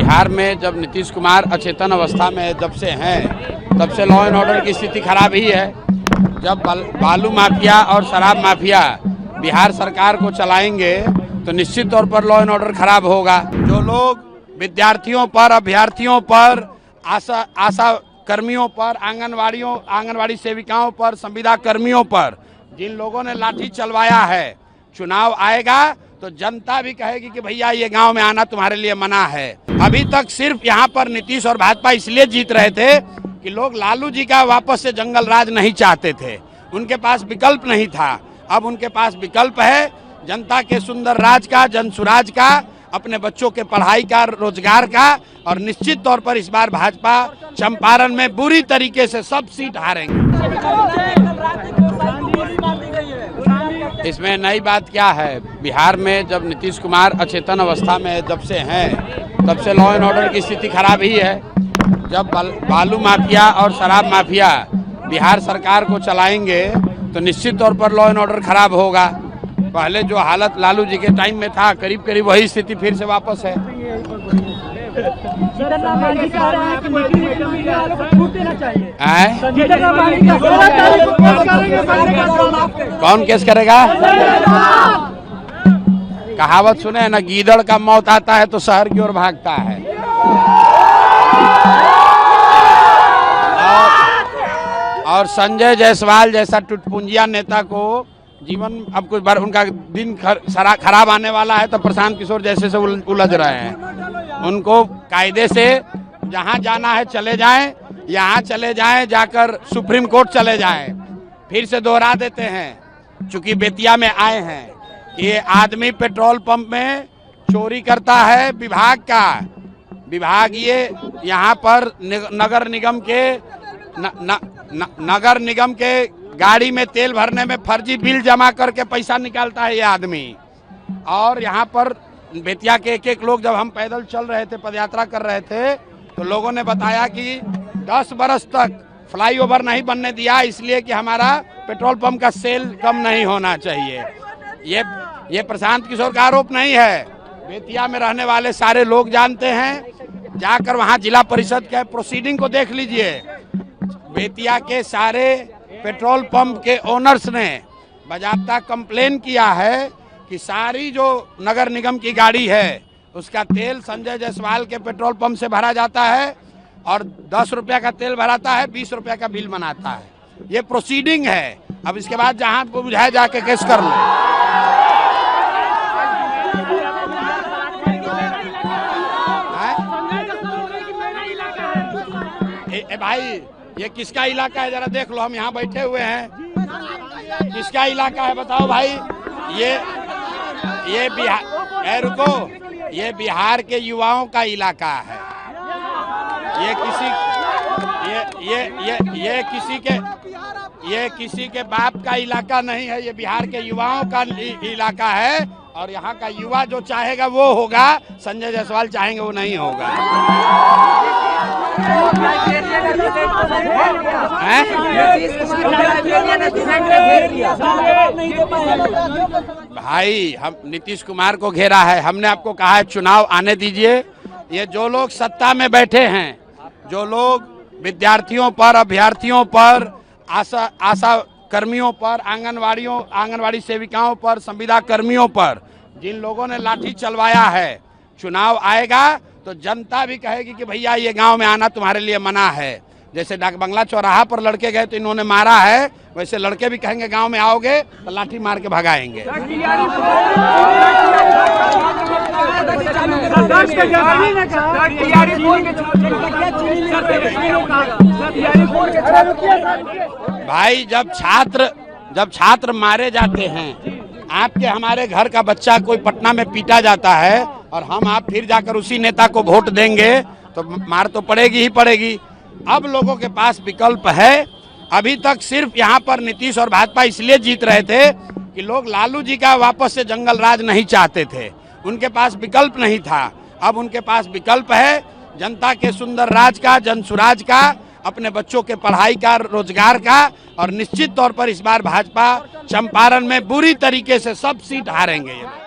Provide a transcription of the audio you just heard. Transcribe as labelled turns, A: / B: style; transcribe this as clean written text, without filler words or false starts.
A: बिहार में जब नीतीश कुमार अचेतन अवस्था में जब से हैं तब से लॉ एंड ऑर्डर की स्थिति खराब ही है। जब बालू माफिया और शराब माफिया बिहार सरकार को चलाएंगे तो निश्चित तौर पर लॉ एंड ऑर्डर खराब होगा। जो लोग विद्यार्थियों पर, अभ्यर्थियों पर, आशा कर्मियों पर, आंगनवाड़ी सेविकाओं पर, संविदा कर्मियों पर जिन लोगों ने लाठी चलवाया है, चुनाव आएगा तो जनता भी कहेगी कि भैया ये गांव में आना तुम्हारे लिए मना है। अभी तक सिर्फ यहाँ पर नीतीश और भाजपा इसलिए जीत रहे थे कि लोग लालू जी का वापस से जंगल राज नहीं चाहते थे, उनके पास विकल्प नहीं था। अब उनके पास विकल्प है जनता के सुंदर राज का, जन सुराज का, अपने बच्चों के पढ़ाई का, रोजगार का। और निश्चित तौर पर इस बार भाजपा चंपारण में बुरी तरीके से सब सीट हारेंगे। इसमें नई बात क्या है, बिहार में जब नीतीश कुमार अचेतन अवस्था में जब से हैं तब से लॉ एंड ऑर्डर की स्थिति खराब ही है। जब बालू माफिया और शराब माफिया बिहार सरकार को चलाएंगे तो निश्चित तौर पर लॉ एंड ऑर्डर खराब होगा। पहले जो हालत लालू जी के टाइम में था, करीब करीब वही स्थिति फिर से वापस है। कौन केस करेगा? कहावत सुने ना, गीदड़ का मौत आता है तो शहर की ओर भागता है। और संजय जायसवाल जैसा टुटपुंजिया नेता को जीवन अब कुछ बार उनका दिन खराब आने वाला है तो प्रशांत किशोर जैसे से उलझ रहे हैं। उनको कायदे से जहां जाना है चले जाएं, यहाँ चले जाएं, जाकर सुप्रीम कोर्ट चले जाएं। फिर से दोहरा देते हैं, चूंकि बेतिया में आए हैं कि ये आदमी पेट्रोल पंप में चोरी करता है विभाग ये यहाँ पर नगर निगम के गाड़ी में तेल भरने में फर्जी बिल जमा करके पैसा निकालता है ये आदमी। और यहाँ पर बेतिया के एक लोग, जब हम पैदल चल रहे थे, पदयात्रा कर रहे थे, तो लोगों ने बताया कि 10 बरस तक फ्लाईओवर नहीं बनने दिया इसलिए कि हमारा पेट्रोल पंप का सेल कम नहीं होना चाहिए। ये प्रशांत किशोर का आरोप नहीं है, बेतिया में रहने वाले सारे लोग जानते हैं। जाकर वहाँ जिला परिषद के प्रोसीडिंग को देख लीजिए। बेतिया के सारे पेट्रोल पंप के ओनर्स ने बाकायदा कंप्लेन किया है कि सारी जो नगर निगम की गाड़ी है उसका तेल संजय जायसवाल के पेट्रोल पंप से भरा जाता है और 10 रुपया का तेल भराता है, 20 रुपया का बिल बनाता है। ये प्रोसीडिंग है। अब इसके बाद जहां को बुझाए जाके केस कर लो। भाई ये किसका इलाका है जरा देख लो, हम यहाँ बैठे हुए हैं। किसका इलाका है बताओ भाई? ये बिहार, रुको, ये बिहार के युवाओं का इलाका है। ये किसी के बाप का इलाका नहीं है, ये बिहार के युवाओं का इलाका है। और यहाँ का युवा जो चाहेगा वो होगा, संजय जायसवाल चाहेंगे वो नहीं होगा। भाई हम नीतीश कुमार को घेरा है, हमने आपको कहा है चुनाव आने दीजिए। ये जो लोग सत्ता में बैठे हैं, जो लोग विद्यार्थियों पर, अभ्यर्थियों पर, आशा कर्मियों पर, आंगनवाड़ी सेविकाओं पर, संविदा कर्मियों पर जिन लोगों ने लाठी चलवाया है, चुनाव आएगा तो जनता भी कहेगी कि भैया ये गांव में आना तुम्हारे लिए मना है। जैसे डाक बंगला चौराहा पर लड़के गए तो इन्होंने मारा है, वैसे लड़के भी कहेंगे गांव में आओगे तो लाठी मार के भगाएंगे। भाई जब छात्र मारे जाते हैं, आपके हमारे घर का बच्चा कोई पटना में पीटा जाता है और आप फिर जाकर उसी नेता को वोट देंगे तो मार तो पड़ेगी ही पड़ेगी। अब लोगों के पास विकल्प है। अभी तक सिर्फ यहाँ पर नीतीश और भाजपा इसलिए जीत रहे थे कि लोग लालू जी का वापस से जंगल राज नहीं चाहते थे, उनके पास विकल्प नहीं था। अब उनके पास विकल्प है जनता के सुंदर राज का, जन सुराज का, अपने बच्चों के पढ़ाई का, रोजगार का। और निश्चित तौर पर इस बार भाजपा चंपारण में बुरी तरीके से सब सीट हारेंगे।